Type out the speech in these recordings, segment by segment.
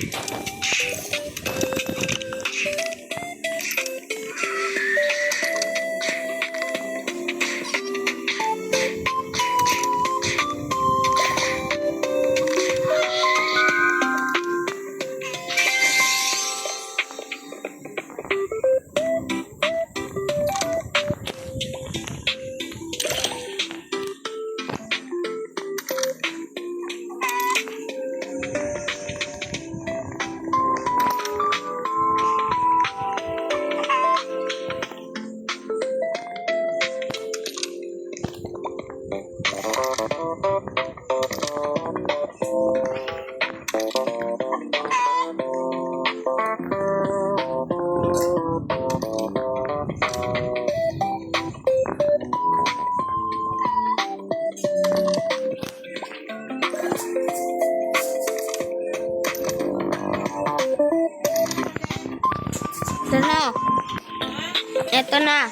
Ito na. Ito na.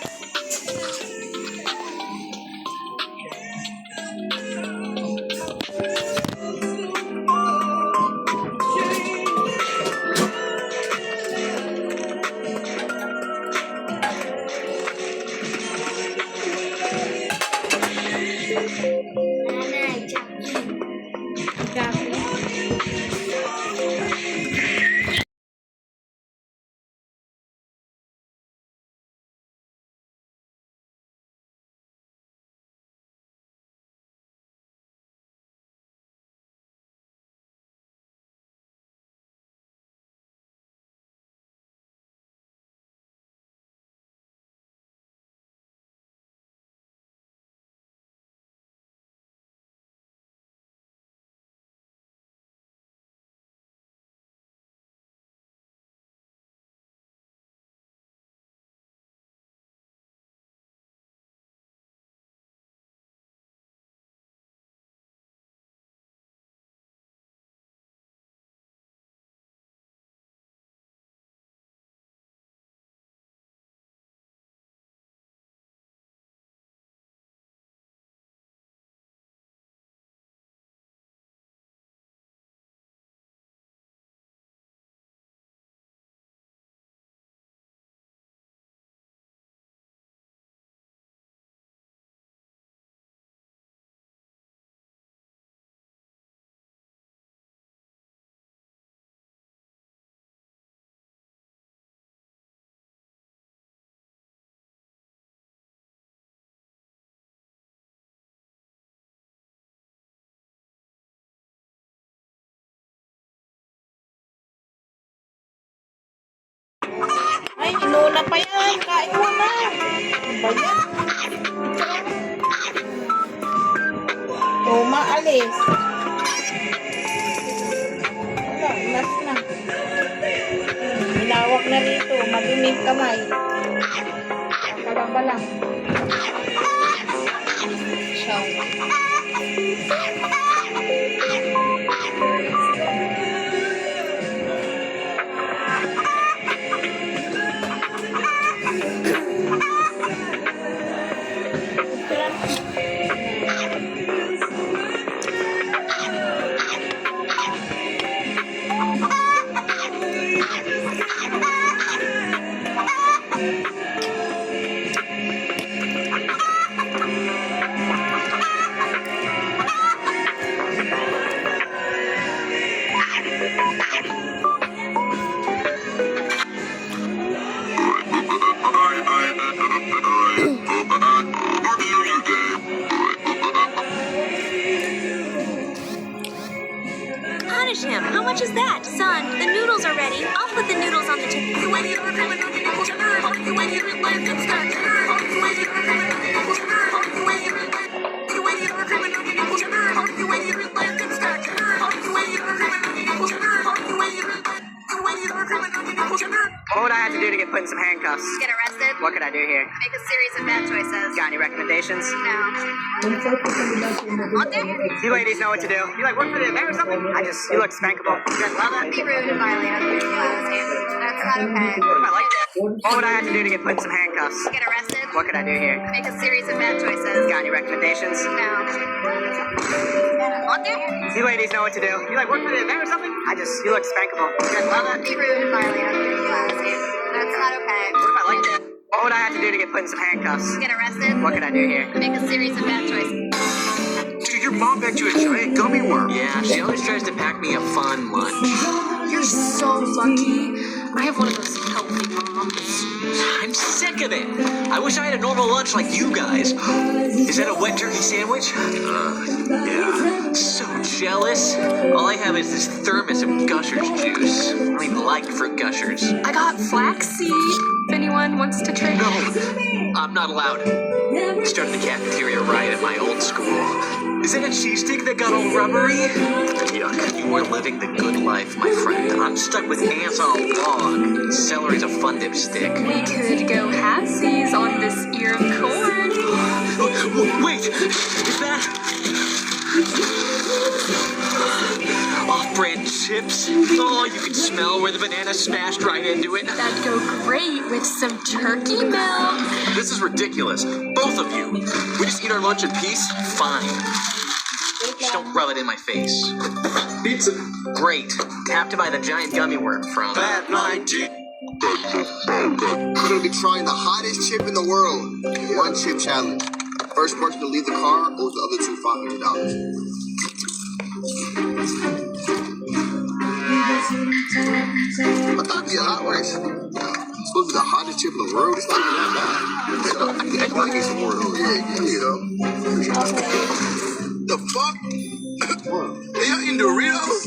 Ay, inuna pa yan. Kain mo na. Ba yan? O, maalis. Wala, last na. Hinawak na rito. Maduming kamay. Kalamba lang. Siyaw. Punish him. How much is that? Son, the noodles are ready. I'll put the noodles on the table. What would I have to do to get put in some handcuffs? Get arrested? What could I do here? Make a series of bad choices. Got any recommendations? No. On there? You ladies know what to do. You like work for the event or something? You look spankable. You guys love that? Be rude and violate other people's privacy. That's not okay. What am I like that? What would I have to do to get put in some handcuffs? Get arrested? What could I do here? Make a series of bad choices. Got any recommendations? No. On there? You ladies know what to do. You like work for the event or something? just, you look spankable. You guys love that? Be rude, Marley. I'm doing classy. That's not okay. What if I liked it? What would I have to do to get put in some handcuffs? Get arrested? What could I do here? Make a series of bad choices. Dude, your mom packed you a giant gummy worm. Yeah, she always tries to pack me a fun lunch. You're so lucky. I have one of those healthy moms. I'm sick of it. I wish I had a normal lunch like you guys. Is that a wet turkey sandwich? Yeah. So jealous. All I have is this thermos of Gushers juice. I don't even like fruit Gushers. I got flaxseed. If anyone wants to trade. No, I'm not allowed. Started the cafeteria riot at my old school. Is it a cheese stick that got all rubbery? Yuck. You are living the good life, my friend. I'm stuck with ants on a log. Celery's a fun dip stick. We could go halfsies on this ear of corn. Wait, is that off-brand chips? Oh, you can smell where the banana smashed right into it. That'd go great with some turkey milk. This is ridiculous. Both of you. We just eat our lunch in peace? Fine. Just don't rub it in my face. Pizza. Great. Have to buy the giant gummy worm from. Bad 19. We're gonna be trying the hottest chip in the world. One chip challenge. First person to leave the car owes the other two $500. I thought it'd be a hot race. It's supposed to be the hottest chip in the world. It's not even that bad. I can get some more though. Yeah, you know. The fuck? Are y'all eating Doritos?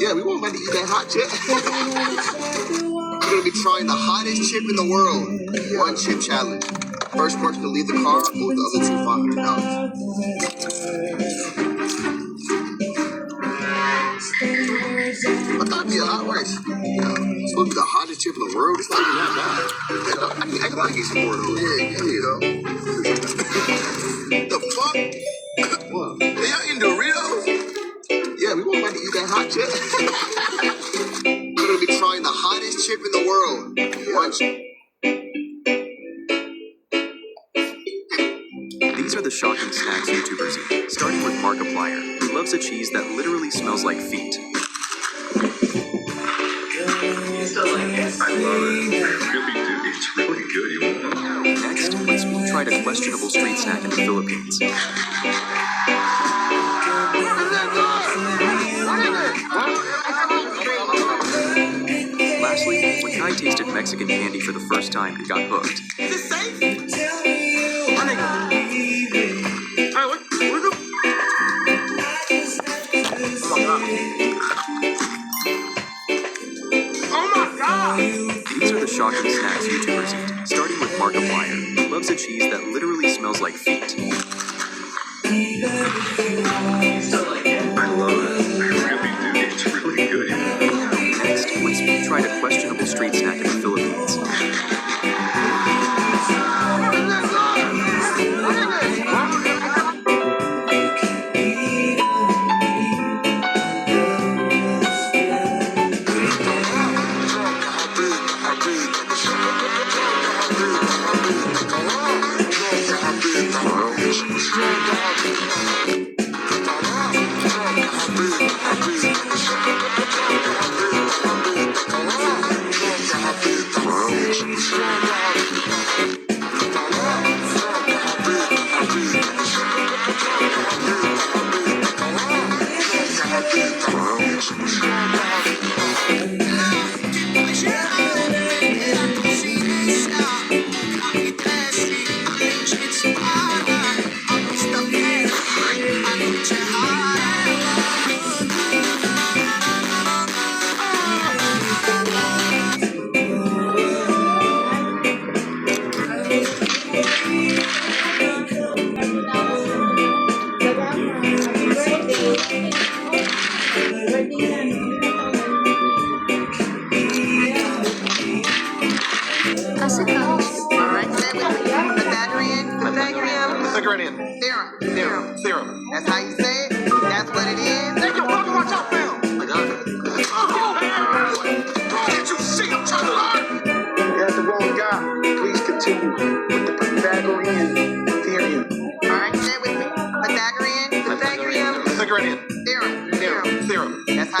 Yeah, we won't let to eat that hot chip. We're gonna be trying the hottest chip in the world. One chip challenge. First person to leave the car owes the other two $500. I thought it'd be a hot race. It's supposed to be the hottest chip in the world. It's not even that bad. I can get some more though. Yeah, you know. The fuck? What? Are y'all eating Doritos? Yeah, we won't let to eat that hot chip. We're gonna be trying the hottest chip in the world. One chip. These are the shocking snacks YouTubers eat, starting with Markiplier, who loves a cheese that literally smells like feet. I love it. I really do. It's really good. You won't. Next, let's speed try a questionable street snack in the Philippines. Lastly, when Kai tasted Mexican candy for the first time and got hooked. Is it safe? Alright, what the? Oh my god! These are the shocking snacks YouTubers eat, starting with Markiplier, who loves a cheese that literally smells like feet. I love it. I really do. It's really good. Next, let's speed try a questionable street snack in the Philippines. Pythagorean. Theorem. That's how you say it? That's what it is? Take your fucking watch out, film! I got it. Can't you see I'm trying to learn? You got the wrong guy. Please continue with the Pythagorean theorem. Alright, say it with me. Pythagorean. Pythagorean. Theorem. Theorem. That's how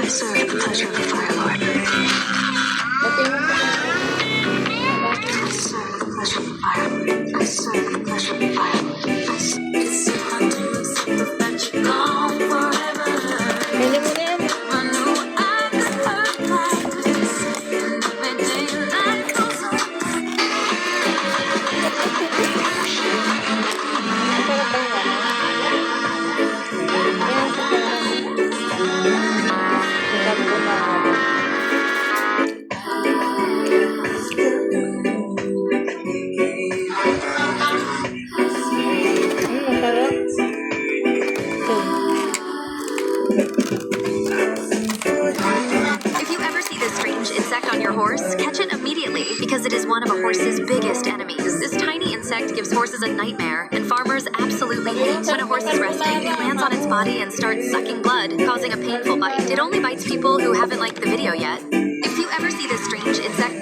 I serve the pleasure of the Fire Lord. I serve the pleasure of the Fire Lord. I serve the pleasure of the Fire Lord. It's so hard to accept the fact you're gone forever. Bili mo na yan. I know I could hurt like this. And every day life goes on. Ang sarap ba yan? Ayan, sa sarap po na. Masarap. If you ever see this strange insect on your horse, catch it immediately because it is one of a horse's biggest enemies. This tiny insect gives horses a nightmare, and farmers absolutely hate when a horse is resting. It lands on its body and starts sucking blood, causing a painful bite. It only bites people who haven't liked the video yet. If you ever see this strange insect,